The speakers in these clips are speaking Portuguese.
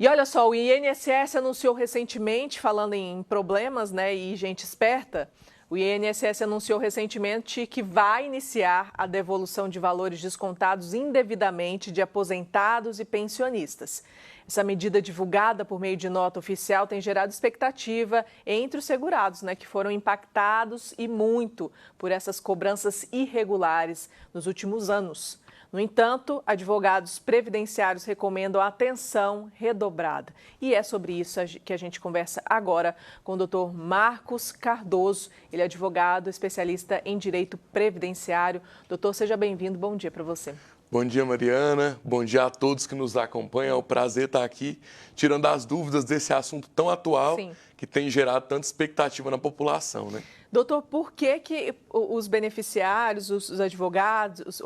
E olha só, o INSS anunciou recentemente, falando em problemas, né, e gente esperta, o INSS anunciou recentemente que vai iniciar a devolução de valores descontados indevidamente de aposentados e pensionistas. Essa medida divulgada por meio de nota oficial tem gerado expectativa entre os segurados, né, que foram impactados e muito por essas cobranças irregulares nos últimos anos. No entanto, advogados previdenciários recomendam atenção redobrada. E é sobre isso que a gente conversa agora com o Dr. Marcos Cardoso. Ele é advogado, especialista em direito previdenciário. Doutor, seja bem-vindo. Bom dia para você. Bom dia, Mariana. Bom dia a todos que nos acompanham. É um prazer estar aqui, tirando as dúvidas desse assunto tão atual. Sim. Que tem gerado tanta expectativa na população, né? Doutor, por que os beneficiários, os advogados,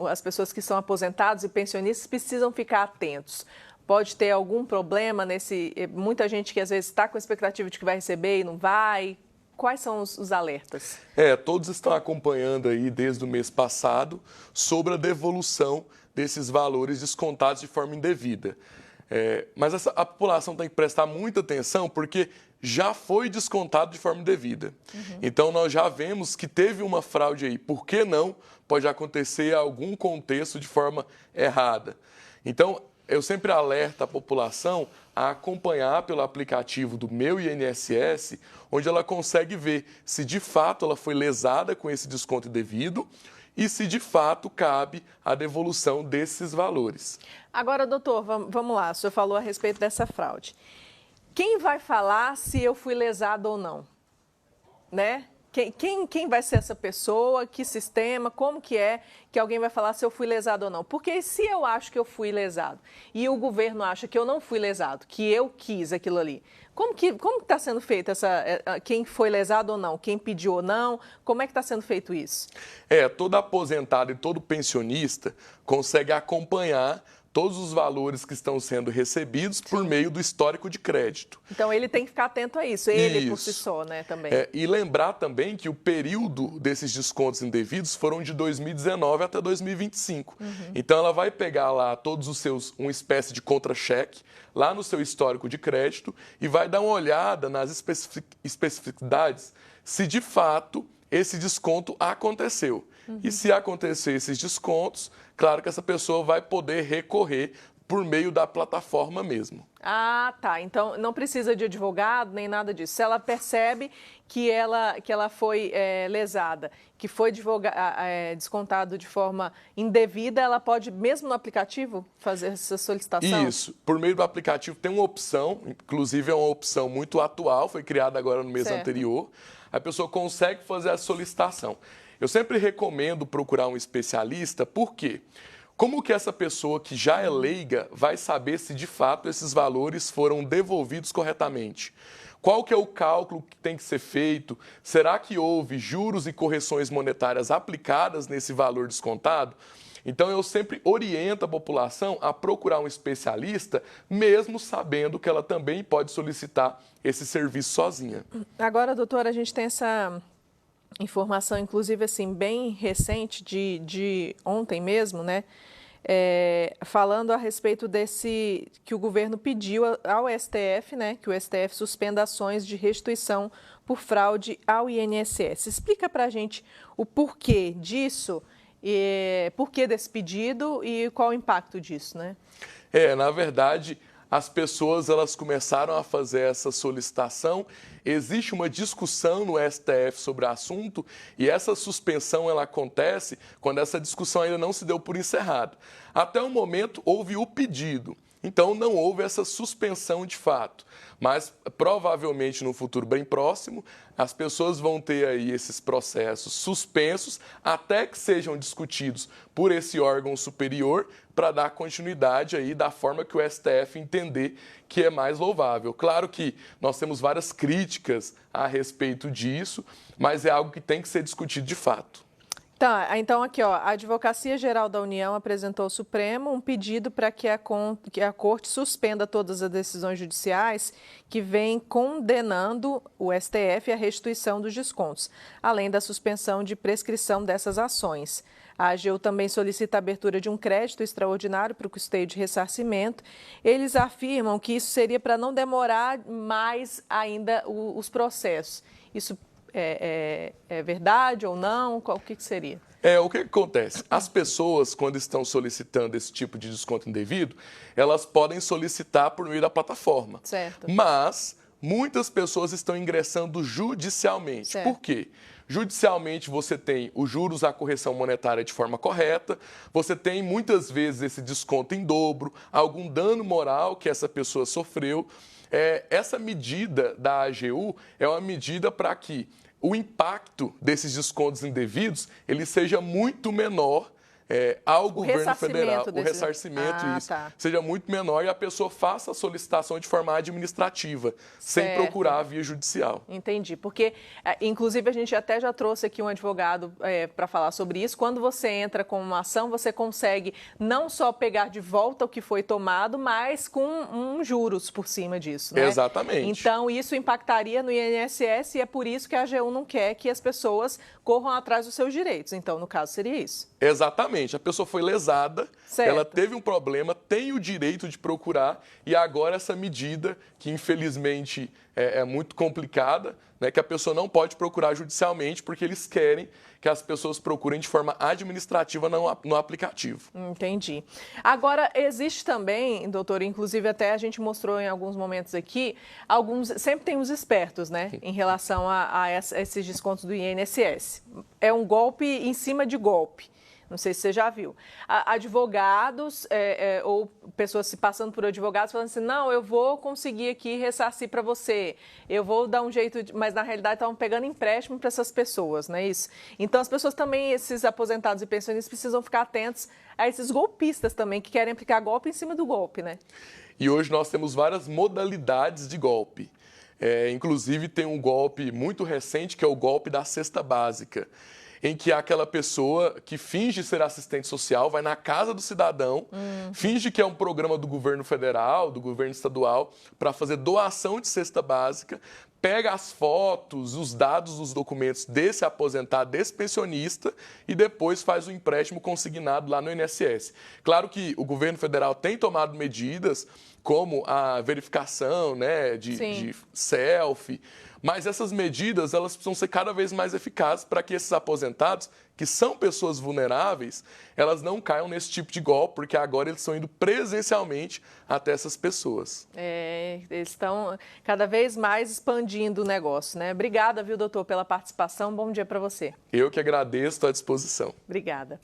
as pessoas que são aposentados e pensionistas precisam ficar atentos? Pode ter algum problema muita gente que às vezes está com a expectativa de que vai receber e não vai? Quais são os alertas? Todos estão acompanhando aí desde o mês passado sobre a devolução desses valores descontados de forma indevida. Mas a população tem que prestar muita atenção porque já foi descontado de forma indevida. Então, nós já vemos que teve uma fraude aí. Por que não pode acontecer algum contexto de forma errada? Então, eu sempre alerto a população a acompanhar pelo aplicativo do Meu INSS, onde ela consegue ver se de fato ela foi lesada com esse desconto indevido e se de fato cabe a devolução desses valores. Agora, doutor, vamos lá, o senhor falou a respeito dessa fraude. Quem vai falar se eu fui lesado ou não? Né? Quem vai ser essa pessoa? Que sistema? Como que é que alguém vai falar se eu fui lesado ou não? Porque se eu acho que eu fui lesado e o governo acha que eu não fui lesado, que eu quis aquilo ali, como que está sendo feito quem foi lesado ou não? Quem pediu ou não? Como é que está sendo feito isso? Todo aposentado e todo pensionista consegue acompanhar todos os valores que estão sendo recebidos por meio do histórico de crédito. Então, ele tem que ficar atento a isso, ele por si só, né, também. E lembrar também que o período desses descontos indevidos foram de 2019 até 2025. Então, ela vai pegar lá todos os seus, uma espécie de contra-cheque, lá no seu histórico de crédito e vai dar uma olhada nas especificidades se de fato esse desconto aconteceu. E se acontecer esses descontos, claro que essa pessoa vai poder recorrer por meio da plataforma mesmo. Ah, tá. Então, não precisa de advogado nem nada disso. Se ela percebe que ela foi lesada, que foi descontado de forma indevida, ela pode, mesmo no aplicativo, fazer essa solicitação? Isso. Por meio do aplicativo tem uma opção, inclusive é uma opção muito atual, foi criada agora no mês anterior. A pessoa consegue fazer a solicitação. Eu sempre recomendo procurar um especialista, por quê? Como que essa pessoa que já é leiga vai saber se de fato esses valores foram devolvidos corretamente? Qual que é o cálculo que tem que ser feito? Será que houve juros e correções monetárias aplicadas nesse valor descontado? Então, eu sempre oriento a população a procurar um especialista, mesmo sabendo que ela também pode solicitar esse serviço sozinha. Agora, doutora, a gente tem essa informação, inclusive, assim, bem recente, de ontem mesmo, né? Falando a respeito que o governo pediu ao STF, né? Que o STF suspenda ações de restituição por fraude ao INSS. Explica para a gente o porquê disso, porquê desse pedido e qual o impacto disso, né? Na verdade, as pessoas elas começaram a fazer essa solicitação, existe uma discussão no STF sobre o assunto e essa suspensão ela acontece quando essa discussão ainda não se deu por encerrada. Até o momento houve o pedido, então não houve essa suspensão de fato, mas provavelmente no futuro bem próximo as pessoas vão ter aí esses processos suspensos até que sejam discutidos por esse órgão superior para dar continuidade aí da forma que o STF entender que é mais louvável. Claro que nós temos várias críticas a respeito disso, mas é algo que tem que ser discutido de fato. Tá, então aqui, ó, a Advocacia Geral da União apresentou ao Supremo um pedido para que a Corte suspenda todas as decisões judiciais que vêm condenando o STF à restituição dos descontos, além da suspensão de prescrição dessas ações. A AGU também solicita a abertura de um crédito extraordinário para o custeio de ressarcimento. Eles afirmam que isso seria para não demorar mais ainda os processos. Isso é verdade ou não? O que seria? O que acontece? As pessoas, quando estão solicitando esse tipo de desconto indevido, elas podem solicitar por meio da plataforma. Certo. Mas muitas pessoas estão ingressando judicialmente. Certo. Por quê? Judicialmente, você tem os juros à correção monetária de forma correta, você tem muitas vezes esse desconto em dobro, algum dano moral que essa pessoa sofreu. Essa medida da AGU é uma medida para que o impacto desses descontos indevidos ele seja muito menor ao governo federal. O ressarcimento, seja muito menor e a pessoa faça a solicitação de forma administrativa, sem procurar a via judicial. Entendi, porque, inclusive, a gente até já trouxe aqui um advogado para falar sobre isso. Quando você entra com uma ação, você consegue não só pegar de volta o que foi tomado, mas com juros por cima disso, né? Exatamente. Então, isso impactaria no INSS e é por isso que a AGU não quer que as pessoas corram atrás dos seus direitos. Então, no caso, seria isso. Exatamente. A pessoa foi lesada, ela teve um problema, tem o direito de procurar e agora essa medida, que infelizmente é muito complicada, né, que a pessoa não pode procurar judicialmente porque eles querem que as pessoas procurem de forma administrativa no aplicativo. Entendi. Agora, existe também, doutor, inclusive até a gente mostrou em alguns momentos aqui, sempre tem os espertos, né, em relação a esses descontos do INSS. É um golpe em cima de golpe. Não sei se você já viu. Advogados ou pessoas se passando por advogados falando assim, não, eu vou conseguir aqui ressarcir para você, eu vou dar um jeito, mas na realidade estavam pegando empréstimo para essas pessoas, não é isso? Então as pessoas também, esses aposentados e pensionistas, precisam ficar atentos a esses golpistas também, que querem aplicar golpe em cima do golpe, né? E hoje nós temos várias modalidades de golpe. Inclusive tem um golpe muito recente que é o golpe da cesta básica, em que aquela pessoa que finge ser assistente social vai na casa do cidadão, finge que é um programa do governo federal, do governo estadual, para fazer doação de cesta básica, pega as fotos, os dados dos documentos desse aposentado, desse pensionista e depois faz o empréstimo consignado lá no INSS. Claro que o governo federal tem tomado medidas como a verificação, né, de selfie, mas essas medidas elas precisam ser cada vez mais eficazes para que esses aposentados, que são pessoas vulneráveis, elas não caiam nesse tipo de golpe, porque agora eles estão indo presencialmente até essas pessoas. Eles estão cada vez mais expandindo o negócio, né? Obrigada, viu, doutor, pela participação. Bom dia para você. Eu que agradeço, estou à disposição. Obrigada.